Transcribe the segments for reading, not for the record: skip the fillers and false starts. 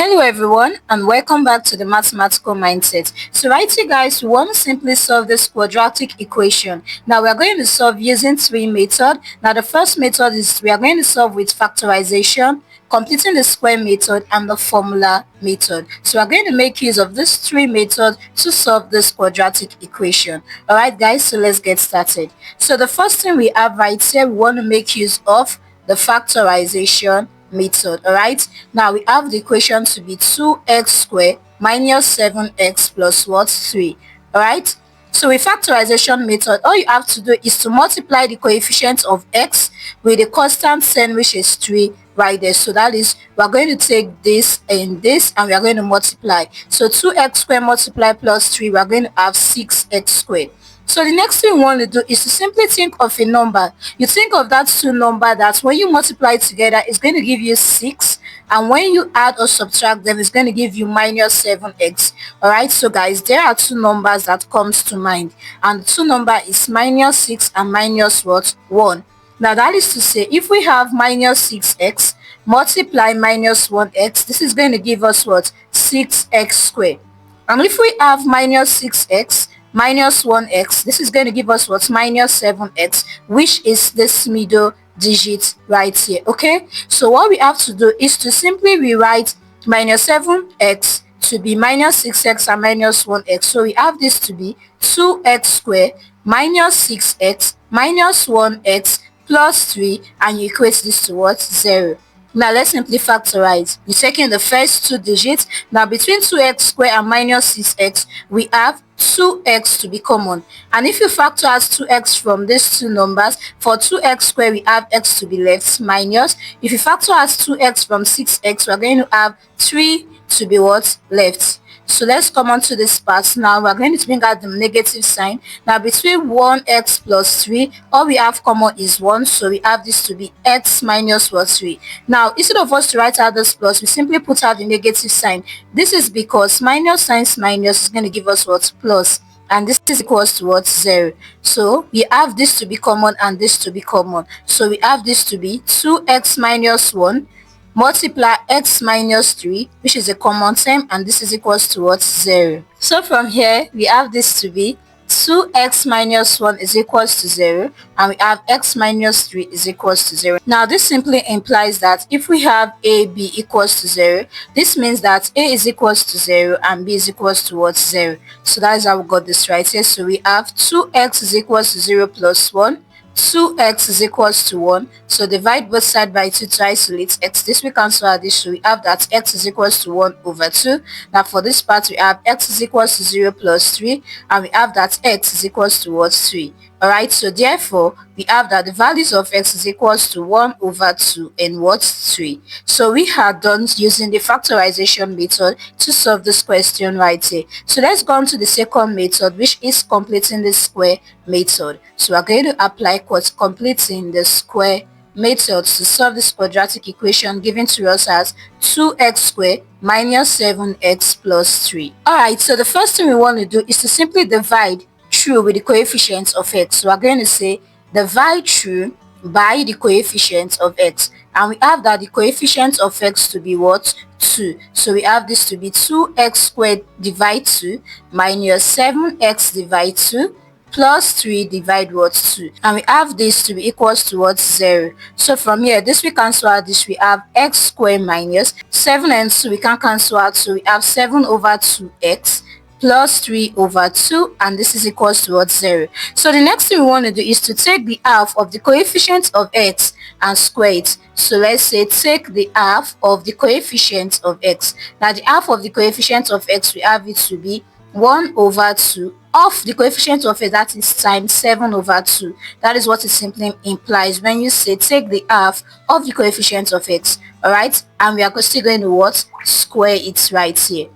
Hello everyone and welcome back to the mathematical mindset. So right here guys, we want to simply solve this quadratic equation. Now we are going to solve using three methods. Now the first method is we are going to solve with factorization, completing the square method and the formula method. So we are going to make use of these three methods to solve this quadratic equation. Alright guys, so let's get started. So the first thing we have right here, we want to make use of the factorization method. All right, now we have the equation to be 2x squared minus 7x plus what 3. All right, so with factorization method, all you have to do is to multiply the coefficient of x with the constant sign, which is 3 right there. So that is, we are going to take this and this and we are going to multiply. So 2x squared multiply plus 3, we are going to have 6x squared. So the next thing we want to do is to simply think of a number. You think of that two number that when you multiply together, it's going to give you 6. And when you add or subtract them, it's going to give you minus 7x. Alright, so guys, there are two numbers that comes to mind. And the two number is minus 6 and minus what? 1. Now that is to say, if we have minus 6x multiply minus 1x, this is going to give us what? 6x squared. And if we have minus 6x minus 1x, this is going to give us what? Minus 7x, which is this middle digit right here. Okay, so what we have to do is to simply rewrite minus 7x to be minus 6x and minus 1x. So we have this to be 2x squared minus 6x minus 1x plus 3, and you equate this to what? 0. Now let's simply factorize. We're taking the first two digits. Now between 2x squared and minus 6x, we have 2x to be common. And if you factor out 2x from these two numbers, for 2x squared we have x to be left minus. If you factor out 2x from 6x, we're going to have 3 to be what? Left. So let's come on to this part. Now we're going to bring out the negative sign. Now between 1x plus 3, all we have common is 1. So we have this to be x minus what? 3. Now instead of us to write out this plus, we simply put out the negative sign. This is because minus times minus is going to give us what? Plus. And this is equals to what? 0. So we have this to be common and this to be common. So we have this to be 2x minus 1 multiply x minus 3, which is a common term, and this is equals to what? 0. So from here we have this to be 2x minus 1 is equals to 0, and we have x minus 3 is equals to 0. Now this simply implies that if we have a b equals to 0, this means that a is equals to 0 and b is equals to what? 0. So that is how we got this right here. So we have 2x is equals to 0 plus 1, 2x is equals to 1. So divide both side by 2 to isolate x. This we cancel out this, so we have that x is equals to 1 over 2. Now for this part we have x is equals to 0 plus 3, and we have that x is equals to what? 3. Alright, so therefore we have that the values of x is equals to 1 over 2 and what? 3. So we had done using the factorization method to solve this question right here. So let's go on to the second method, which is completing the square method. So we're going to apply completing the square method to solve this quadratic equation given to us as 2x squared minus 7x plus 3. Alright, so the first thing we want to do is to simply divide through with the coefficients of x. So we're going to say divide through by the coefficients of x, and we have that the coefficient of x to be what? 2. So we have this to be 2x squared divide 2 minus 7x divide 2 plus 3 divide what? 2, and we have this to be equals to what? 0. So from here, this we cancel out this, we have x squared minus 7 and 2 we can cancel out, so we have 7 over 2x plus 3 over 2, and this is equals to what? 0. So the next thing we want to do is to take the half of the coefficient of x and square it. So let's say take the half of the coefficient of x. Now the half of the coefficient of x, we have it to be 1 over 2 of the coefficient of x, that is times 7 over 2. That is what it simply implies when you say take the half of the coefficient of x. Alright, and we are still going to what? Square it right here.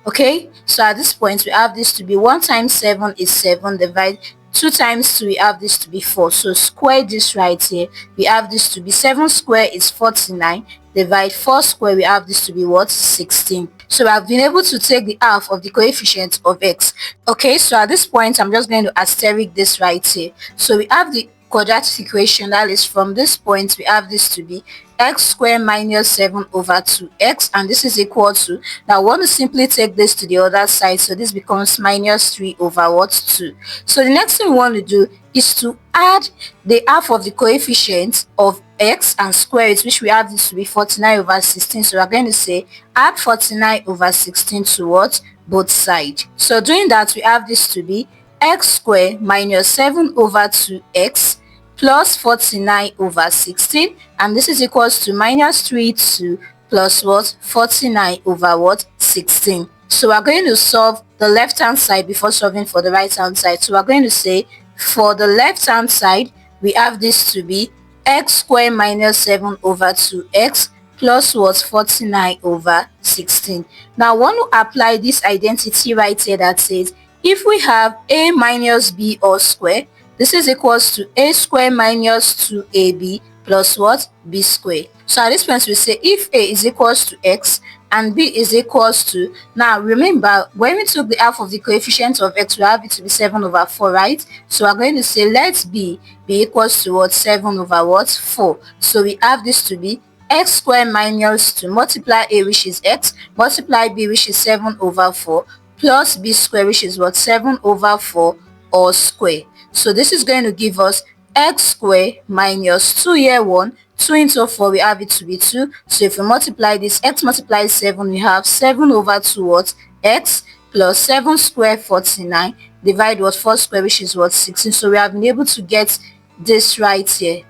Okay, so at this point we have this to be 1 times 7 is 7, divide 2 times 2, we have this to be 4. So square this right here, we have this to be 7 square is 49, divide 4 square, we have this to be what? 16. So I've been able to take the half of the coefficient of x. Okay, so at this point I'm just going to asterisk this right here. So we have the quadratic equation, that is from this point we have this to be x squared minus 7 over 2x, and this is equal to, now I want to simply take this to the other side, so this becomes minus 3 over what, 2. So the next thing we want to do is to add the half of the coefficient of x and square it, which we have this to be 49 over 16. So we're going to say add 49 over 16 to what, both sides. So doing that, we have this to be x squared minus 7 over 2x plus 49 over 16, and this is equals to minus 3 2 plus what, 49 over what, 16. So we're going to solve the left hand side before solving for the right hand side. So we're going to say for the left hand side we have this to be x squared minus 7 over 2x plus what, 49 over 16. Now I want to apply this identity right here that says if we have a minus b all square, this is equals to a square minus 2ab plus what, b square. So at this point we say if a is equals to x and b is equals to, now remember when we took the half of the coefficient of x, we have it to be 7 over 4, right? So we're going to say let b be equals to what, 7 over what, 4. So we have this to be x squared minus 2 multiply a, which is x, multiply b, which is 7 over 4, plus b square, which is what, 7 over 4 all square. So this is going to give us x squared minus 2 here 1, 2 into 4, we have it to be 2. So if we multiply this, x multiplies 7, we have 7 over 2 what, x, plus 7 square 49, divide what, 4 square, which is what, 16. So we have been able to get this right here.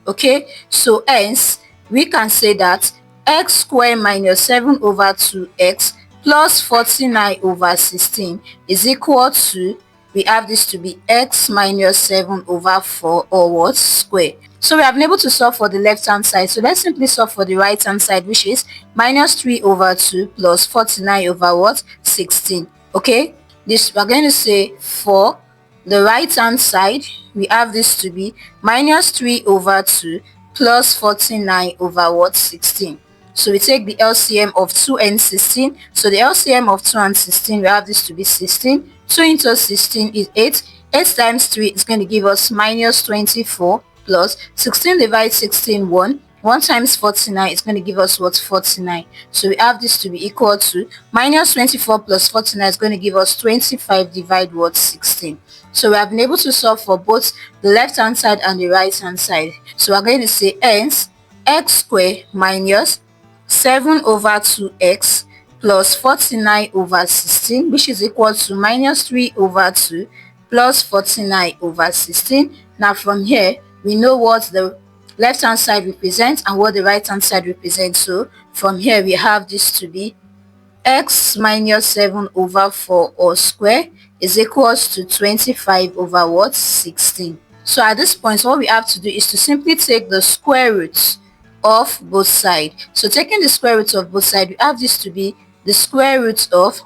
Okay, so hence we can say that x squared minus 7 over 2x plus 49 over 16 is equal to, we have this to be x minus 7 over 4 or what, square. So we have been able to solve for the left hand side. So let's simply solve for the right hand side, which is minus 3 over 2 plus 49 over what, 16. Okay, this we're going to say for the right hand side we have this to be minus 3 over 2 plus 49 over what, 16. So we take the LCM of 2 and 16. So the LCM of 2 and 16, we have this to be 16. 2 into 16 is 8. 8 times 3 is going to give us minus 24 plus 16 divided 16, 1. 1 times 49 is going to give us what, 49. So we have this to be equal to minus 24 plus 49 is going to give us 25 divided what, 16. So we have been able to solve for both the left hand side and the right hand side. So we're going to say hence x squared minus 7 over 2x plus 49 over 16, which is equal to minus 3 over 2 plus 49 over 16. Now from here we know what the left hand side represents and what the right hand side represents. So from here we have this to be x minus 7 over 4 all square is equals to 25 over what, 16. So at this point what we have to do is to simply take the square roots of both sides. So taking the square root of both sides, we have this to be the square root of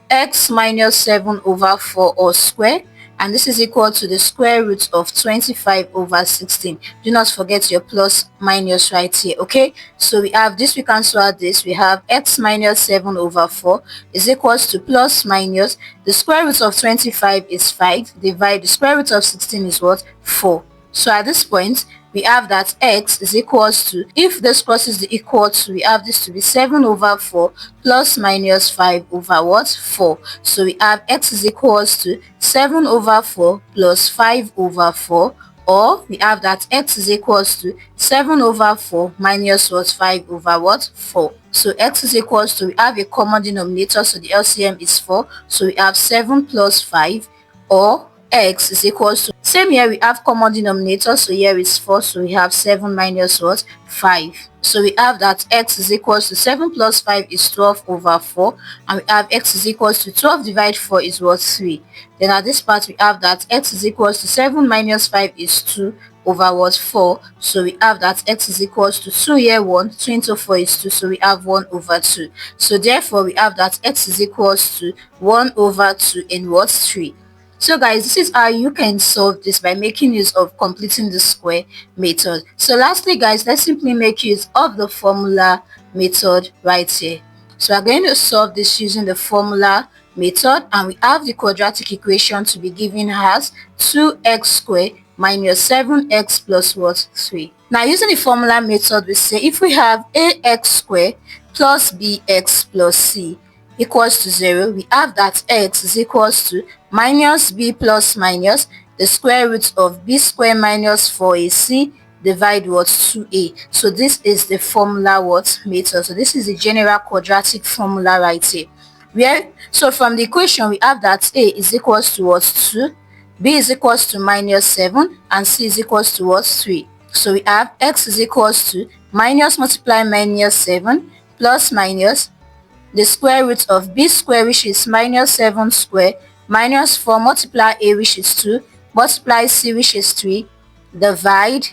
x minus 7 over 4 all square, and this is equal to the square root of 25 over 16. Do not forget your plus minus right here. Okay, so we have this, we cancel out this, we have x minus 7 over 4 is equals to plus minus the square root of 25 is 5, divide the square root of 16 is what, 4. So at this point we have that x is equals to, if this crosses the equal to, we have this to be 7 over 4 plus minus 5 over what, 4. So we have x is equals to 7 over 4 plus 5 over 4, or we have that x is equals to 7 over 4 minus what, 5 over what, 4. So x is equals to, we have a common denominator, so the LCM is 4. So we have 7 plus 5, or x is equals to, same here we have common denominator, so here is 4, so we have 7 minus what, 5. So we have that x is equals to 7 plus 5 is 12 over 4, and we have x is equals to 12 divided 4 is what, 3. Then at this part we have that x is equals to 7 minus 5 is 2 over what, 4. So we have that x is equals to 2 here 1, 2 into 4 is 2, so we have 1 over 2. So therefore we have that x is equals to 1 over 2 in what, 3. So guys, this is how you can solve this by making use of completing the square method. So lastly guys, let's simply make use of the formula method right here. So we're going to solve this using the formula method, and we have the quadratic equation to be given as 2x squared minus 7x plus what, 3. Now using the formula method, we say if we have ax squared plus bx plus c equals to 0, we have that x is equals to minus b plus minus the square root of b squared minus 4ac divide what 2a. So this is the formula what method. So this is the general quadratic formula right here. Where so from the equation we have that a is equals to what 2, b is equals to minus 7, and c is equals to what 3. So we have x is equals to minus multiply minus 7 plus minus the square root of b square, which is minus 7 square, minus 4 multiply a, which is 2, multiply c, which is 3, divide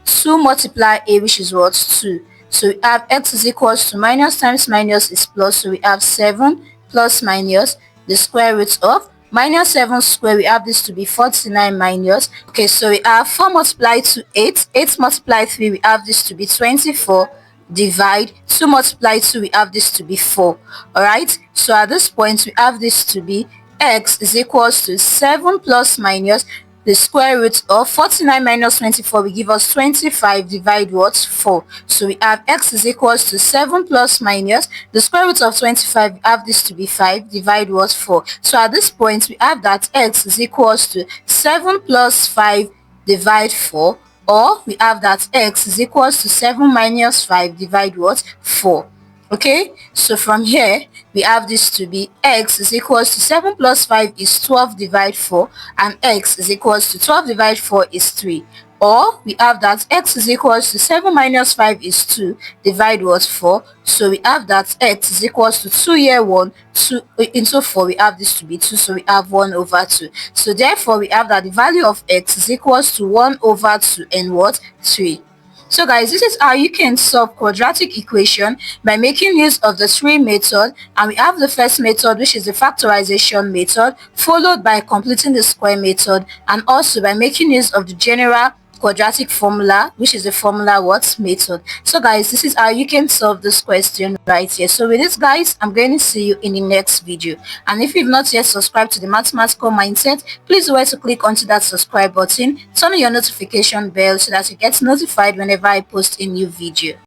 2 multiply a, which is what 2. So we have x is equals to minus times minus is plus, so we have 7 plus minus the square root of minus 7 square, we have this to be 49 minus, okay, so we have 4 multiplied to 8, 8 multiplied 3, we have this to be 24, divide 2 multiplied 2, we have this to be 4. All right, so at this point we have this to be x is equals to 7 plus minus the square root of 49 minus 24 will give us 25 divide what 4. So we have x is equals to 7 plus minus the square root of 25, we have this to be 5 divide what 4. So at this point we have that x is equals to 7 plus 5 divide 4, or we have that x is equals to 7 minus 5 divide what 4. Okay, so from here we have this to be x is equals to 7 plus 5 is 12 divide 4, and x is equals to 12 divide 4 is 3. Or we have that x is equals to 7 minus 5 is 2 divide what 4. So we have that x is equals to 2 here 1 2 into 4, we have this to be 2, so we have 1 over 2. So therefore we have that the value of x is equals to 1 over 2 and what 3. So guys, this is how you can solve quadratic equation by making use of the tree method, and we have the first method, which is the factorization method, followed by completing the square method, and also by making use of the general quadratic formula, which is the formula what method. So guys, this is how you can solve this question right here. So with this guys, I'm going to see you in the next video, and if you've not yet subscribed to the mathematical mindset, please remember to click onto that subscribe button, turn on your notification bell so that you get notified whenever I post a new video.